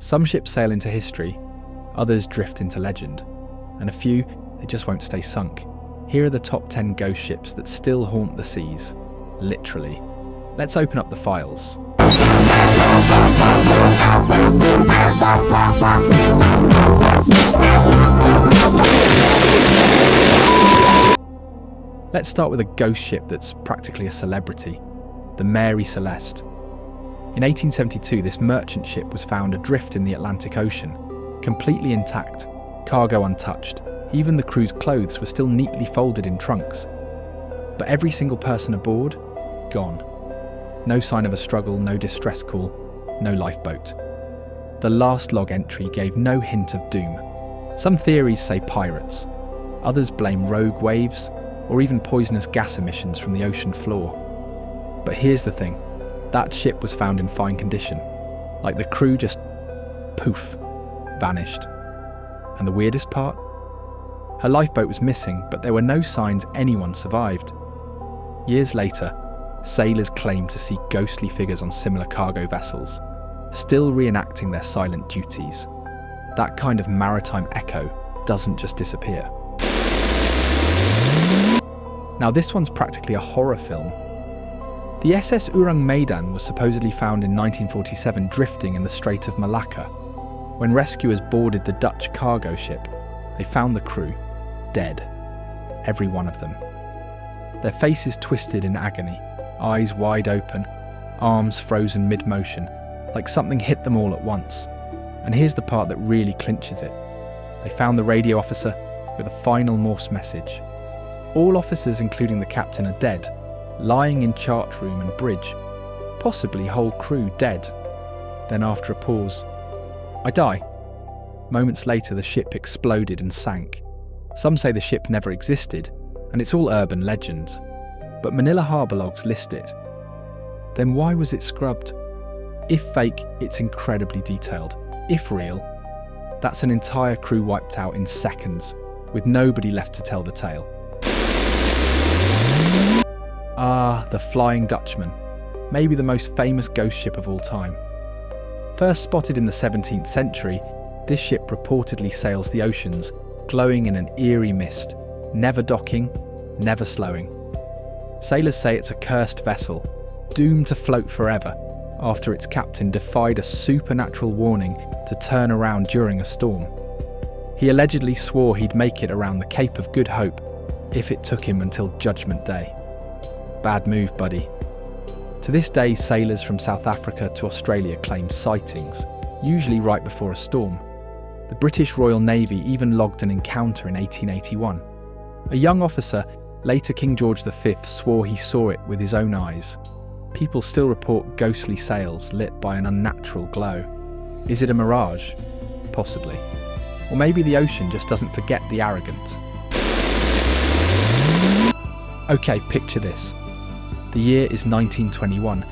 Some ships sail into history, others drift into legend, and a few, they just won't stay sunk. Here are the top 10 ghost ships that still haunt the seas, literally. Let's open up the files. Let's start with a ghost ship that's practically a celebrity, the Mary Celeste. In 1872, this merchant ship was found adrift in the Atlantic Ocean, completely intact, cargo untouched. Even the crew's clothes were still neatly folded in trunks. But every single person aboard, gone. No sign of a struggle, no distress call, no lifeboat. The last log entry gave no hint of doom. Some theories say pirates, others blame rogue waves, or even poisonous gas emissions from the ocean floor. But here's the thing, that ship was found in fine condition, like the crew just poof, vanished. And the weirdest part? Her lifeboat was missing, but there were no signs anyone survived. Years later, sailors claimed to see ghostly figures on similar cargo vessels, still reenacting their silent duties. That kind of maritime echo doesn't just disappear. Now this one's practically a horror film. The SS Ourang Medan was supposedly found in 1947 drifting in the Strait of Malacca. When rescuers boarded the Dutch cargo ship, they found the crew dead, every one of them. Their faces twisted in agony, eyes wide open, arms frozen mid-motion, like something hit them all at once. And here's the part that really clinches it. They found the radio officer with a final Morse message. All officers, including the captain, are dead, lying in chart room and bridge, possibly whole crew dead. Then after a pause, "I die." Moments later, the ship exploded and sank. Some say the ship never existed, and it's all urban legend. But Manila harbour logs list it. Then why was it scrubbed? If fake, it's incredibly detailed. If real, that's an entire crew wiped out in seconds, with nobody left to tell the tale. Ah, the Flying Dutchman, maybe the most famous ghost ship of all time. First spotted in the 17th century, this ship reportedly sails the oceans, glowing in an eerie mist, never docking, never slowing. Sailors say it's a cursed vessel, doomed to float forever, after its captain defied a supernatural warning to turn around during a storm. He allegedly swore he'd make it around the Cape of Good Hope if it took him until Judgment Day. Bad move, buddy. To this day, sailors from South Africa to Australia claim sightings, usually right before a storm. The British Royal Navy even logged an encounter in 1881. A young officer, later King George V, swore he saw it with his own eyes. People still report ghostly sails lit by an unnatural glow. Is it a mirage? Possibly. Or maybe the ocean just doesn't forget the arrogant. Okay, picture this. The year is 1921,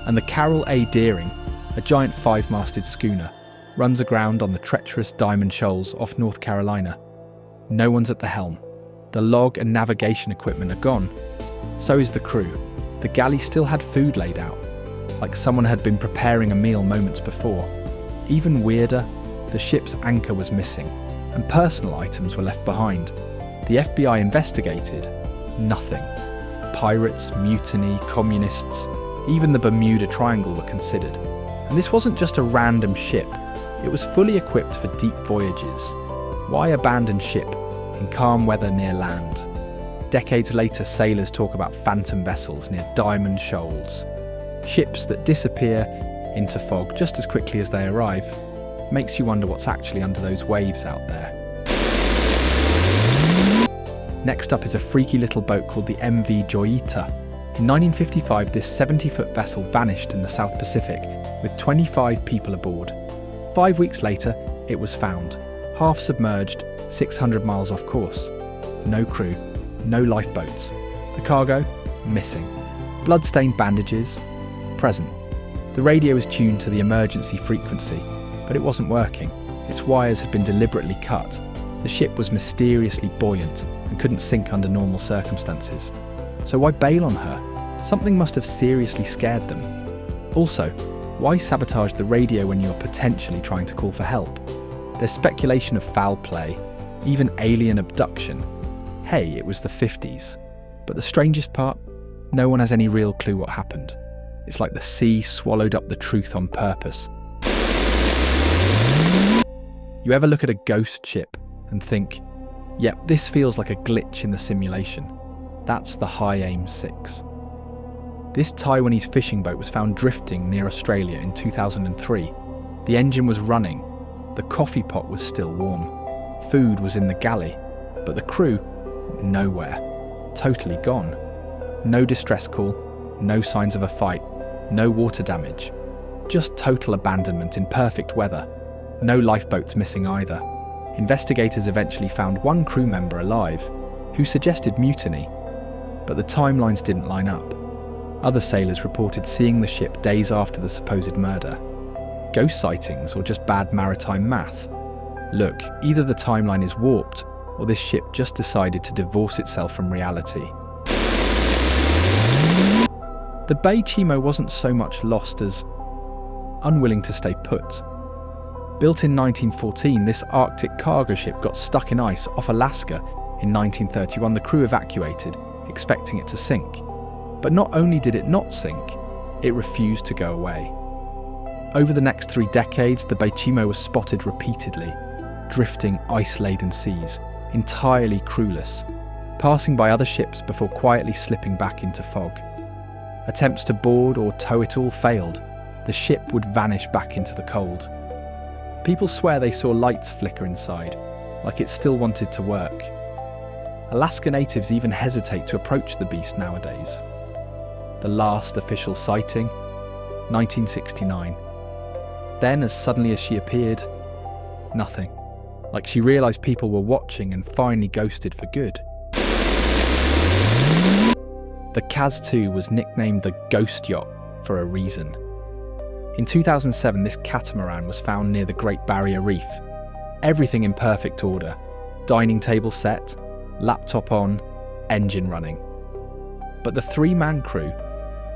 and the Carroll A. Deering, a giant 5-masted schooner, runs aground on the treacherous Diamond Shoals off North Carolina. No one's at the helm. The log and navigation equipment are gone. So is the crew. The galley still had food laid out, like someone had been preparing a meal moments before. Even weirder, the ship's anchor was missing, and personal items were left behind. The FBI investigated. Nothing. Pirates, mutiny, communists, even the Bermuda Triangle were considered. And this wasn't just a random ship, it was fully equipped for deep voyages. Why abandon ship in calm weather near land? Decades later, sailors talk about phantom vessels near Diamond Shoals. Ships that disappear into fog just as quickly as they arrive. Makes you wonder what's actually under those waves out there. Next up is a freaky little boat called the MV Joyita. In 1955, this 70-foot vessel vanished in the South Pacific with 25 people aboard. 5 weeks later, it was found, half submerged, 600 miles off course. No crew, no lifeboats. The cargo, missing. Blood-stained bandages, present. The radio was tuned to the emergency frequency, but it wasn't working. Its wires had been deliberately cut. The ship was mysteriously buoyant and couldn't sink under normal circumstances. So why bail on her? Something must have seriously scared them. Also, Why sabotage the radio when you're potentially trying to call for help? There's speculation of foul play, even alien abduction. Hey, it was the 50s. But the strangest part? No one has any real clue what happened. It's like the sea swallowed up the truth on purpose. You ever look at a ghost ship and think, yep, this feels like a glitch in the simulation? That's the High Aim 6. This Taiwanese fishing boat was found drifting near Australia in 2003. The engine was running, the coffee pot was still warm, food was in the galley, but the crew, nowhere, totally gone. No distress call, no signs of a fight, no water damage, just total abandonment in perfect weather. No lifeboats missing either. Investigators eventually found one crew member alive, who suggested mutiny, but the timelines didn't line up. Other sailors reported seeing the ship days after the supposed murder. Ghost sightings or just bad maritime math? Look, either the timeline is warped or this ship just decided to divorce itself from reality. The Bay Chimo wasn't so much lost as unwilling to stay put. Built in 1914, this Arctic cargo ship got stuck in ice off Alaska in 1931. The crew evacuated, expecting it to sink. But not only did it not sink, it refused to go away. Over the next 3 decades, the Bay Chimo was spotted repeatedly, drifting ice-laden seas, entirely crewless, passing by other ships before quietly slipping back into fog. Attempts to board or tow it all failed. The ship would vanish back into the cold. People swear they saw lights flicker inside, like it still wanted to work. Alaska natives even hesitate to approach the beast nowadays. The last official sighting, 1969. Then, as suddenly as she appeared, nothing. Like she realised people were watching and finally ghosted for good. The Kaz II was nicknamed the Ghost Yacht for a reason. In 2007, this catamaran was found near the Great Barrier Reef. Everything in perfect order. Dining table set, laptop on, engine running. But the 3-man crew,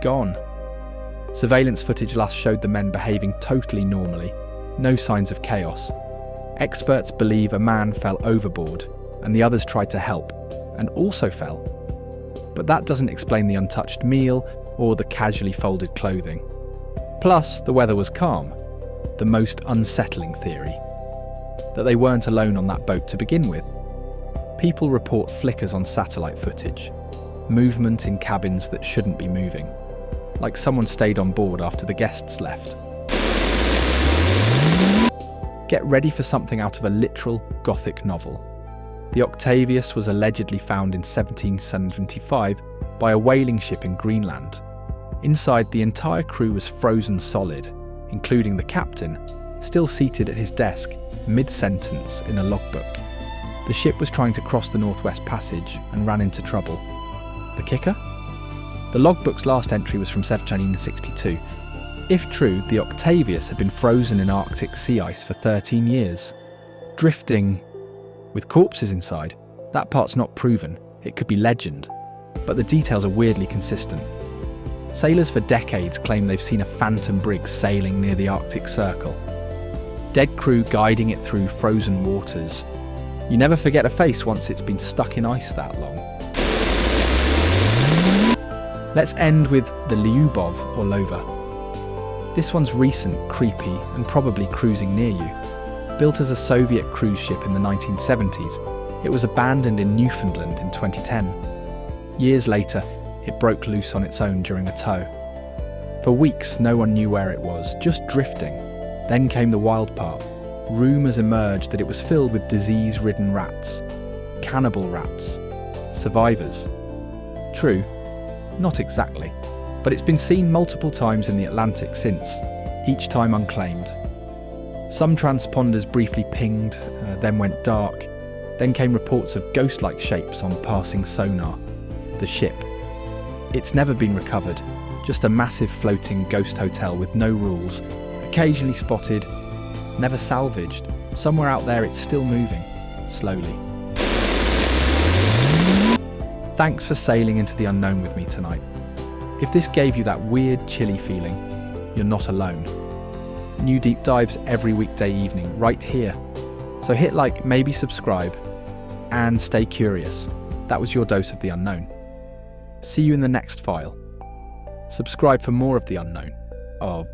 gone. Surveillance footage last showed the men behaving totally normally, no signs of chaos. Experts believe a man fell overboard and the others tried to help, and also fell. But that doesn't explain the untouched meal or the casually folded clothing. Plus, the weather was calm, the most unsettling theory. That they weren't alone on that boat to begin with. People report flickers on satellite footage, movement in cabins that shouldn't be moving, like someone stayed on board after the guests left. Get ready for something out of a literal Gothic novel. The Octavius was allegedly found in 1775 by a whaling ship in Greenland. Inside, the entire crew was frozen solid, including the captain, still seated at his desk, mid-sentence in a logbook. The ship was trying to cross the Northwest Passage and ran into trouble. The kicker? The logbook's last entry was from 1762. If true, the Octavius had been frozen in Arctic sea ice for 13 years. Drifting with corpses inside. That part's not proven, it could be legend. But the details are weirdly consistent. Sailors for decades claim they've seen a phantom brig sailing near the Arctic Circle. Dead crew guiding it through frozen waters. You never forget a face once it's been stuck in ice that long. Let's end with the Lyubov Orlova. This one's recent, creepy, and probably cruising near you. Built as a Soviet cruise ship in the 1970s, it was abandoned in Newfoundland in 2010. Years later, it broke loose on its own during a tow. For weeks, no one knew where it was, just drifting. Then came the wild part. Rumours emerged that it was filled with disease-ridden rats. Cannibal rats. Survivors. True, not exactly, but it's been seen multiple times in the Atlantic since, each time unclaimed. Some transponders briefly pinged, then went dark. Then came reports of ghost-like shapes on passing sonar. The ship. It's never been recovered, just a massive floating ghost hotel with no rules, occasionally spotted, never salvaged. Somewhere out there it's still moving, slowly. Thanks for sailing into the unknown with me tonight. If this gave you that weird, chilly feeling, you're not alone. New deep dives every weekday evening, right here. So hit like, maybe subscribe, and stay curious. That was your dose of the unknown. See you in the next file. Subscribe for more of the unknown, of